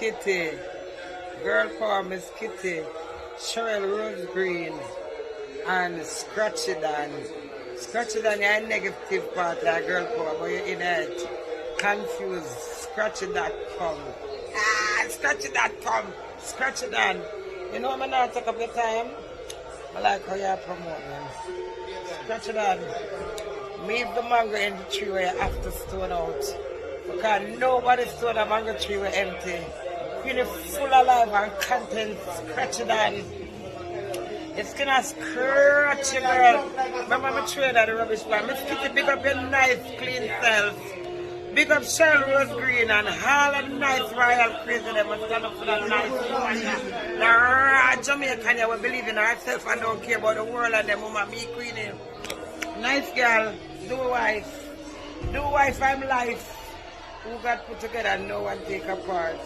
Kitty, Girl Power Miss Kitty, Cheryl Rose Green, and Scratchy Dan. Scratchy Dan, you're a negative part of Girl Power, but you're in it. Confused. Scratchy.com. Scratchy.com. Scratchy Dan. You know, I'm not take up the time. I like how you're promoting. Scratchy Dan. Leave the mango in the tree where you have to stone out. Because nobody stole the mango tree were empty. Queenie full of life and content. Scratchy Dan. It's gonna scratch you, girl. Remember me trade at the rubbish bar. Miss Kitty, pick up your nice, clean self. Big up Cheryl Rose Green and all the nice royal crazy them must stand up for that nice woman. The raw Jamaican you will believe in herself and don't care about the world and them woman, me Queenie. Nice girl, do wife. Do wife I'm life. Who got put together no one take apart.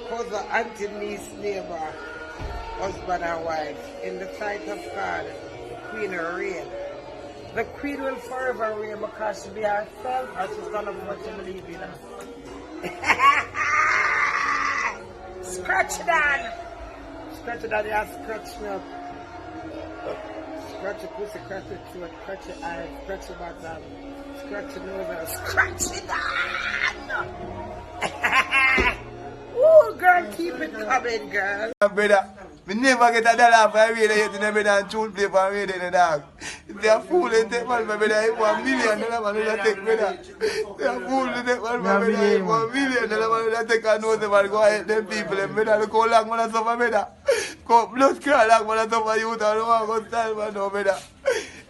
Cousin, auntie, niece, neighbor, husband and wife. In the sight of God, the Queen reign. The Queen will forever reign because she be herself and she's gonna do what she believes in. Scratch it on! Scratch it on, yeah, scratch me up. Scratch your pussy, scratch your throat, scratch your eyes, scratch your bottom, scratch your nose, and scratch it on! Ooh, girl, keep it coming, girl. Brother, we never get a dollar for a radio yet in the brother and tune play for a radio in the dog. If they are fool, they take one, my brother, if $1 million, man, they take brother. They are fool, they take one, my brother, if $1 million, man, they take a nose, man, go ahead, them people, them brother, look how long, man, suffer, brother. Go blood crawl, long, man, suffer, youth, and no one go style, man, no, brother.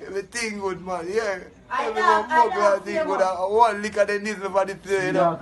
Everything good, man, yeah. Everyone fuck that thing good, one lick of the nizzle for the play, you know.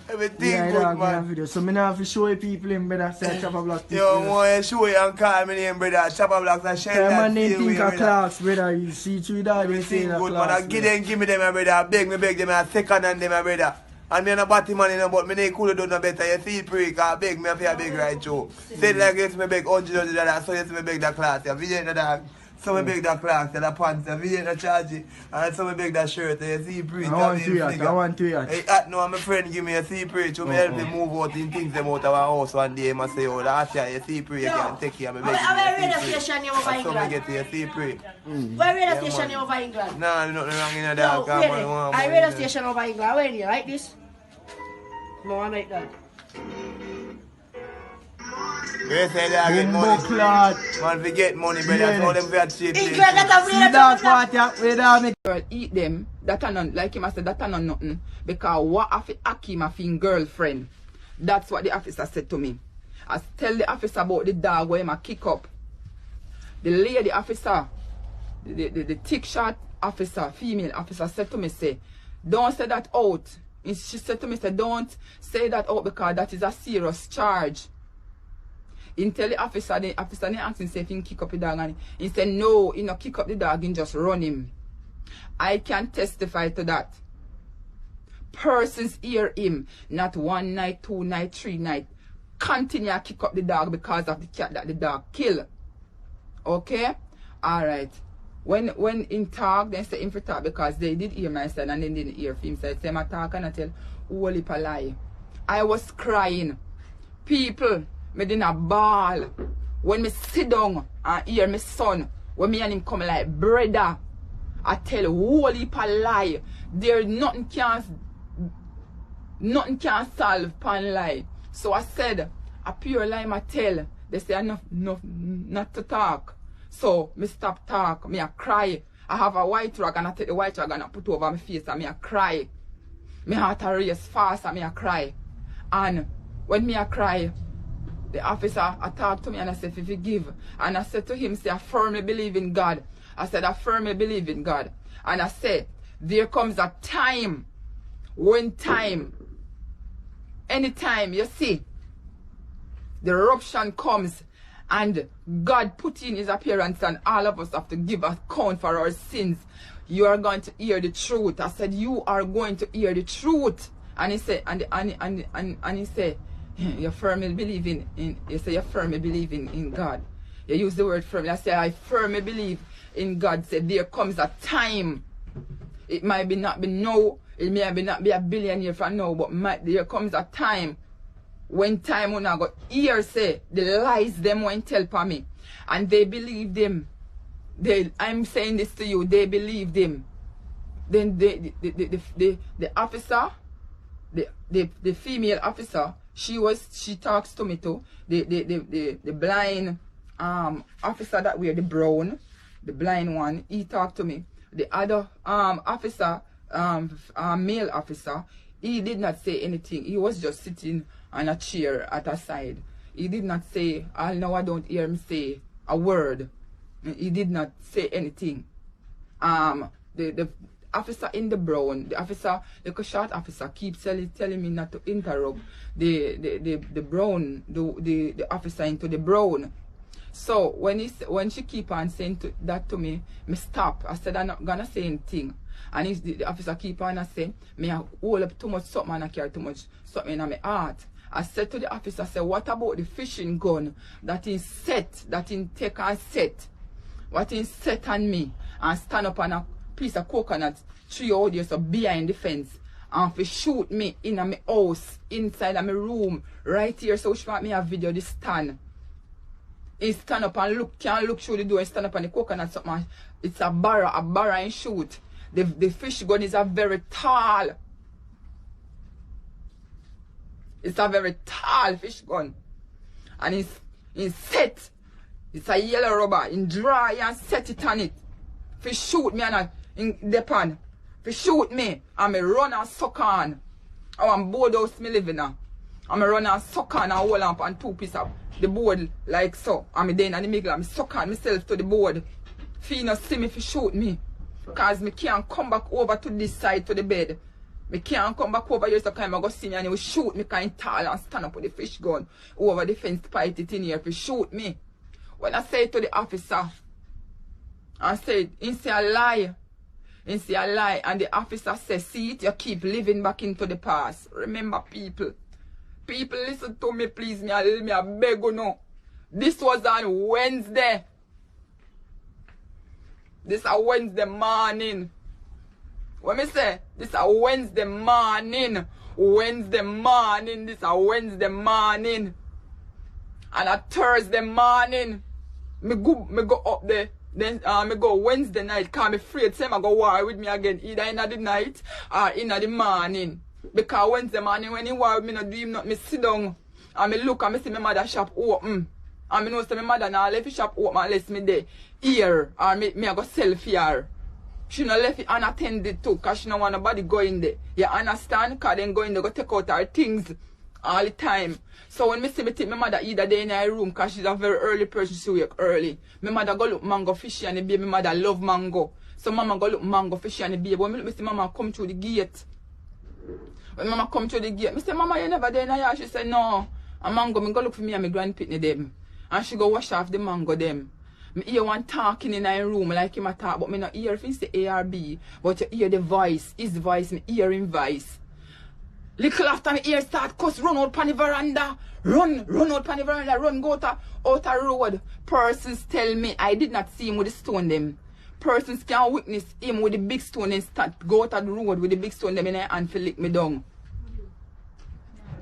Everything good, man. So I have to show you people in brother, say Chopper Block. Yo, want to show you and call me name, brother. Chopper Blocks and share that. My name think of class, brother. You see through that, you see good, man. I give me them, my brother. I beg them, I second and them, my brother. And me and a batty man in but me cool do no better. You see pray, cause beg me, I feel beg right through. Say like this, me beg $100, so yes, me beg the class. You see that? So me beg that clocks, that pants, the video charge it, and so me beg that shirt, you see print. I want to hear. Hey, no, my friend give me a see print, so me help me move out in things them out of our house one day, I say, oh, that's ya, you see print, you can take care, me beg you. Where radio station you over England? So me get you, see print. Where radio station you over England? Nah, nothing wrong in that. No, I radio station over England, where do you like this? No, I like that. We say they get money. Man, we get money, brother. So them we are cheap. Girl, eat them. That are none. Like him I said, that are none nothing. Because what if Akim a fin girlfriend? That's what the officer said to me. I tell the officer about the dog where him a kick up. The lady officer, the thick short officer, female officer said to me, say, don't say that out. And she said to me, say, don't say that out because that is a serious charge. He tell the officer asked him say if he kick up the dog and he said no, he not kick up the dog, he just run him. I can testify to that. Persons hear him, not 1 night, 2 night, 3 night. Continue to kick up the dog because of the cat that the dog kill. Okay? Alright. When in talk, they say him for talk because they did hear my son and they didn't hear him. So I say my talk and I tell whole heap a lie. I was crying. People, me didn't ball. When me sit down and hear my son, when me and him come like brother, I tell whole heap a lie. There nothing can solve pan lie. So I said, a pure lie I tell. They say enough not to talk. So me stop talk, me a cry. I have a white rag and I take the white rag and I put over my face and me a cry. Me heart a race fast and me a cry. And when me a cry, the officer I talk to me and I said, if you give. And I said to him, say, I firmly believe in God. I said, I firmly believe in God. And I said, there comes a time, anytime you see, the eruption comes and God put in his appearance and all of us have to give account for our sins. You are going to hear the truth. I said, you are going to hear the truth. And he said, and he said, you firmly believe in you say you firmly believe in God. You use the word firmly. I say I firmly believe in God. Said there comes a time It might be not be now, it may be not be a billionaire from now, but there comes a time when time when I got hear say the lies them when tell for me. And they believe them. I'm saying this to you, they believe them. Then the officer, the female officer, she talks to me too. The blind officer that wear the brown, the blind one, he talked to me. The other officer, male officer, he did not say anything. He was just sitting on a chair at her side. He did not say, I know I don't hear him say a word. He did not say anything. The officer in the brown, the short officer keeps telling me not to interrupt the brown, the officer into the brown. So when she keep on saying that to me, me stop. I said I'm not gonna say anything. And the officer keep on saying, me I hold up too much something and I carry too much something in my heart. I said to the officer, I said, what about the fishing gun that is set, that in take and set? What is set on me and stand up on a piece of coconut tree out there so behind the fence and if shoot me in my house, inside of my room, right here. So she want me a video this stand. He stand up and look, can't look through the door and stand up on the coconut something. It's a barra and shoot. The fish gun is a very tall. It's a very tall fish gun. And it's set. It's a yellow rubber. In dry and set it on it. If you shoot me in the pan. If you shoot me and me run and suck on. I want board house me living now. And me run and suck on and hold up on two pieces of the board like so. And me then in the middle and me suck on myself to the board. If you not see me if you shoot me. Because me can't come back over to this side to the bed. Me can't come back over here so I go see me and he will shoot me kind of tall and stand up with the fish gun over the fence to fight it in here if you shoot me. When I say to the officer, I said, he say a lie. He say a lie. And the officer says, see it, you keep living back into the past. Remember people. People listen to me please, me I beg you no. This was on Wednesday. This is a Wednesday morning. What me say? This is a Wednesday morning. Wednesday morning. This is a Wednesday morning. And a Thursday morning. Me go up there. Then me go Wednesday night. Cause me afraid say I go war with me again. Either in the night or in the morning. Because Wednesday morning when he war with me, not do him not me sit down. And me look and me see my mother shop open. And me know say my mother now left the shop open unless me there. Here. Or me I go sell for her. She no left it unattended too, because she no want nobody go in there. You understand? Because then go in there, go take out her things all the time. So when me see me take my mother either day in her room, because she's a very early person, she wake early. My mother go look mango fishy and the baby, my mother love mango. So mama go look mango fishy and the baby. When me look, me see mama come through the gate. When mama come through the gate, me say, mama, you never there in her. She said, no. And mango, me go look for me and my grandpitney them. And she go wash off the mango them. Me hear one talking in a room like him a talk, but me not hear if he say ARB. But you hear the voice, his voice, me hear him voice. Little after me ear start cuss, run out pan the veranda. Run out pan the veranda, run go out a road. Persons tell me I did not see him with the stone them. Persons can witness him with the big stone and start go out the road with the big stone them in their hand to lick me down.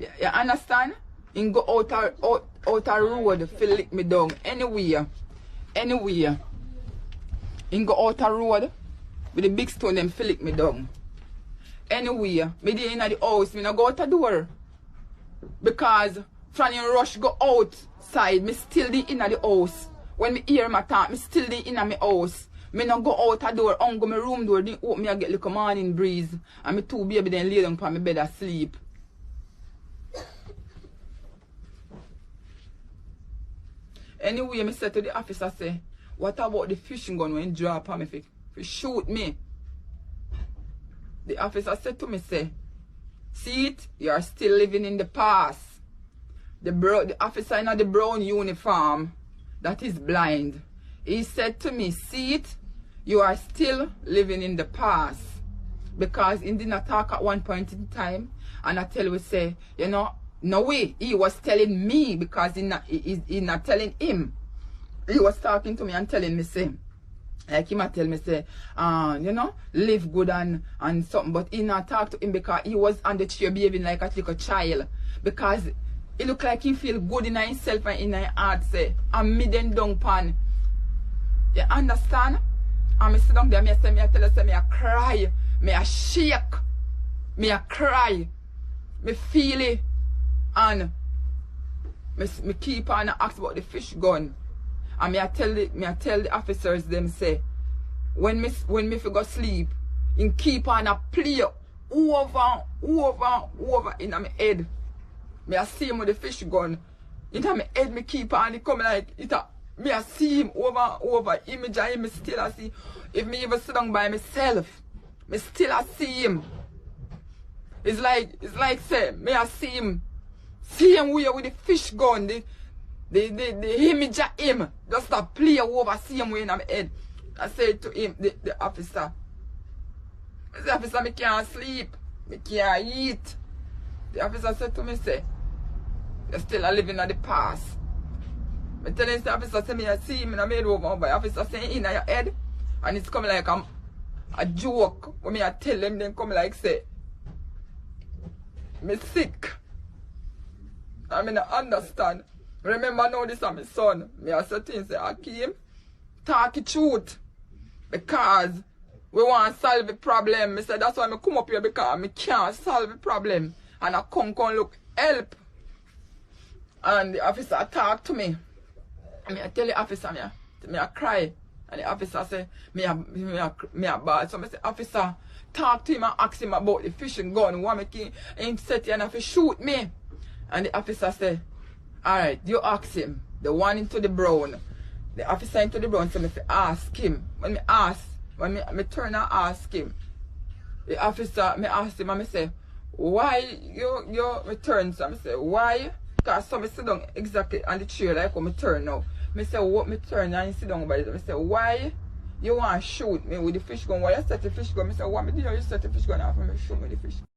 You understand? Him go out a road to lick me down. Anyway, in go out a road with the big stone them lick me down. Anyway, me dey in the house, me no go out the door. Because from him rush go outside, me still dey in the house. When me hear my talk, me still dey in my house. Me no go out the door, go my room door, then open me I get like a morning breeze. And me two baby then lay down on my bed asleep. Anyway, me said to the officer, say, what about the fishing gun when drop on me if shoot me? The officer said to me, say, see it? You are still living in the past. The officer in the brown uniform that is blind. He said to me, see it? You are still living in the past. Because he did not talk at one point in time. And I tell you, say, you know, no way. He was telling me because he not telling him. He was talking to me and telling me, say, Like him a tell me say, you know, live good and something, but he not talk to him because he was on the chair behaving like a little child. Because it look like he feel good in himself and in his heart say, and me then down pan. You understand? And me sit down there, me a tell you say me a cry, me a shake, me a cry, me feel it, and me keep on ask about the fish gun. And me I tell the officers them say when me go sleep, in keep on a play over in my head. Me I see him with the fish gun. In my head me keep on it come like it me I see him over image of him, me still I see. If me even sit down by myself, me still I see him. It's like say me I see him with the fish gun, the image of him, just a play over, see him in my head. I said to him, the officer, the officer, me can't sleep, me can't eat. The officer said to me, say, you're still living in the past. I tell him, the officer say me I see him in my head over, but the officer say in your head, and it's coming like a joke. When me I tell them, then come like say, me sick. I mean, I understand. Remember now this is my son. Me I say things say, Hakeem, talk the truth. Because we want to solve the problem. I said that's why I come up here because I can't solve the problem. And I come look help. And the officer talk to me. And I tell the officer me I cry. And the officer say me a bad. So I say, officer, talk to him and ask him about the fishing gun. Why me him set you and have to shoot me. And the officer say, alright, you ask him, the one into the brown. The officer into the brown, so me ask him. When me turn and ask him, the officer, me ask him and me say, why you return? So me say, why? Because so me sit down exactly on the chair like when me turn now. Me say, what me turn and you sit down by it. Me say, why you want to shoot me with the fish gun? Why you set the fish gun? Me say, what me do you set the fish gun off and me shoot me with the fish gun?